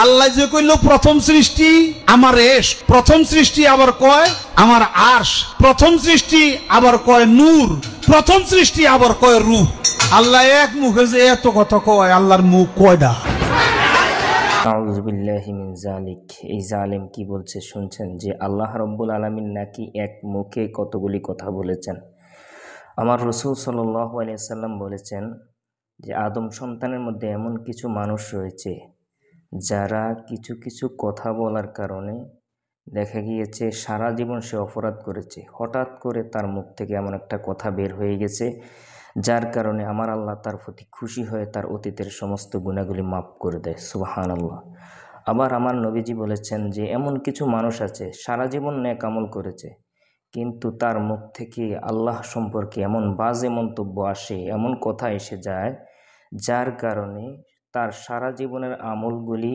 আল্লাহ যে কইল প্রথম সৃষ্টি আমার এশ, প্রথম সৃষ্টি আবার কয় আমার আরশ, প্রথম সৃষ্টি আবার কয় নূর, প্রথম সৃষ্টি আবার কয় রূহ। আল্লাহ এক মুখে যে এত কথা কয়, আল্লাহর মুখ কয়টা? আউযু বিল্লাহি মিন যালিক। এই জালেম কি বলছে শুনছেন যে আল্লাহ রাব্বুল আলামিন নাকি এক মুখে কতগুলি কথা বলেছেন। আমার রাসূল সাল্লাল্লাহু আলাইহি ওয়াসাল্লাম বলেছেন যে আদম সন্তানের মধ্যে এমন কিছু মানুষ রয়েছে যারা কিছু কিছু কথা বলার কারণে দেখা গিয়েছে সারা জীবন সে অপরাধ করেছে। হঠাৎ করে তার মুখ থেকে এমন একটা কথা বের হয়ে গেছে যার কারণে আমার আল্লাহ তার প্রতি খুশি হয়ে তার অতীতের সমস্ত গুনাহগুলি মাফ করে দেয়। সুবহানাল্লাহ। আবার আমার নবীজি বলেছেন যে এমন কিছু মানুষ আছে সারা জীবন নেক আমল করেছে, কিন্তু তার মুখ থেকে আল্লাহ সম্পর্কে এমন বাজে মন্তব্য আসে, এমন কথা এসে যায় যার কারণে তার সারা জীবনের আমলগুলি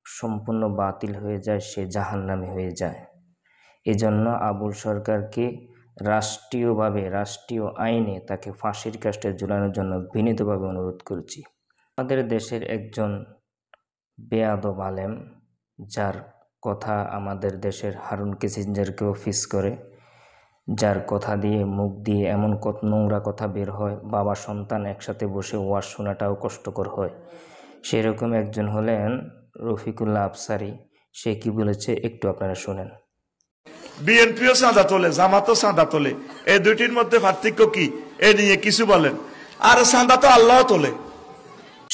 সম্পূর্ণ বাতিল হয়ে যায়, সে জাহান্নামী হয়ে যায়। এজন্য আবুল সরকারকে রাষ্ট্রীয় আইনে তাকে ফাঁসির কাস্টে ঝুলানোর জন্য বিনীতভাবে অনুরোধ করছি। আমাদের দেশের একজন বেয়াদব আলেম, যার কথা আমাদের দেশের হারুন কিসিঞ্জারকেও ফিস করে, যার কথা দিয়ে মুখ দিয়ে এমন নোংরা কথা বের হয় বাবা সন্তান একসাথে বসে ওয়াজ শোনাটাও কষ্টকর হয়। সেরকম একজন হলেন রফিকুল্লাহ আফসারী। সে কি বলেছে একটু আপনারা শুনেন। বিএনপিও চাঁদা তোলে, জামাতও চাঁদা তোলে, এই দুইটির মধ্যে পার্থক্য কি এ নিয়ে কিছু বলেন। আর চাঁদা তো আল্লাহ তোলে।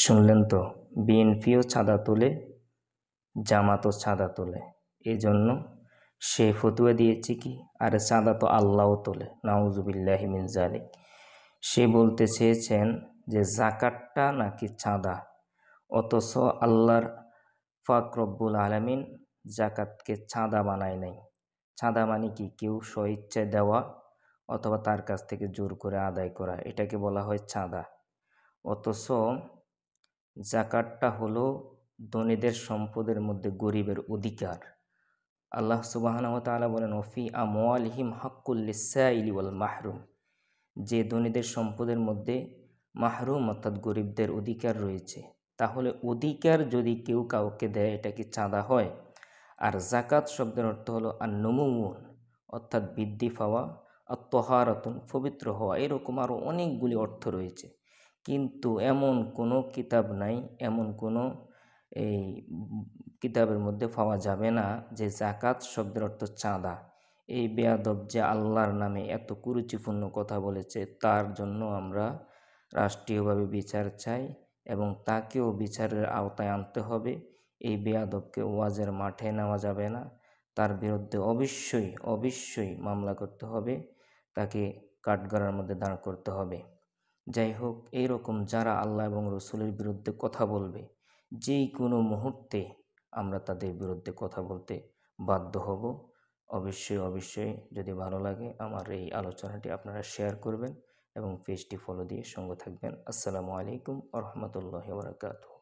শুনলেন তো, বিএনপিও চাঁদা তোলে, জামাতও চাঁদা তোলে। এই জন্য সে ফতুয়া দিয়েছে কি, আরে চাঁদা তো আল্লাহও তোলে। নাউজুবিল্লাহি মিন যালিক। সে বলতে চেয়েছেন যে যাকাতটা নাকি চাঁদা, অথচ আল্লাহর পাক রব্বুল আলামিন যাকাতকে চাঁদা বানায় নাই। চাঁদা মানে কি, কেউ স্বইচ্ছায় দেওয়া অথবা তার কাছ থেকে জোর করে আদায় করা, এটাকে বলা হয় চাঁদা। অথচ যাকাতটা হলো ধনীদের সম্পদের মধ্যে গরিবের অধিকার। আল্লাহ সুবহানাহু ওয়া তাআলা বলেন ওফি আমওয়ালিহিম হাক্কুল লিসাইলি ওয়াল মাহরুম, যে ধনীদের সম্পদের মধ্যে মাহরুম অর্থাৎ গরিবদের অধিকার রয়েছে। তাহলে অধিকার যদি কেউ কাউকে দেয়, এটা কি চাঁদা হয়? আর যাকাত শব্দের অর্থ হলো আন-নুমুউন, অর্থাৎ বৃদ্ধি পাওয়া, আর তহারাতুন, পবিত্র হওয়া, এরকম আরও অনেকগুলি অর্থ রয়েছে। কিন্তু এমন কোনো কিতাব নাই, এমন কোনো এই কিতাবের মধ্যে পাওয়া যাবে না যে যাকাত শব্দের অর্থ চাঁদা। এই বেয়াদব যে আল্লাহর নামে এত কুরুচিপূর্ণ কথা বলেছে, তার জন্য আমরা রাষ্ট্রীয়ভাবে বিচার চাই এবং তাকেও বিচারের আওতায় আনতে হবে। এই বেয়াদবকে ওয়াজের মাঠে নেওয়া যাবে না, তার বিরুদ্ধে অবশ্যই মামলা করতে হবে, তাকে কাঠগড়ার মধ্যে দাঁড় করতে হবে। যাই হোক, এইরকম যারা আল্লাহ এবং রসুলের বিরুদ্ধে কথা বলবে, যেই কোনো মুহূর্তে আমরা তাদের বিরুদ্ধে কথা বলতে বাধ্য হব। অবশ্যই যদি ভালো লাগে আমার এই আলোচনাটি আপনারা শেয়ার করবেন এবং পেজটি ফলো দিয়ে সঙ্গে থাকবেন। আসসালামু আলাইকুম ওয়া রাহমাতুল্লাহি ওয়া বারাকাতুহু।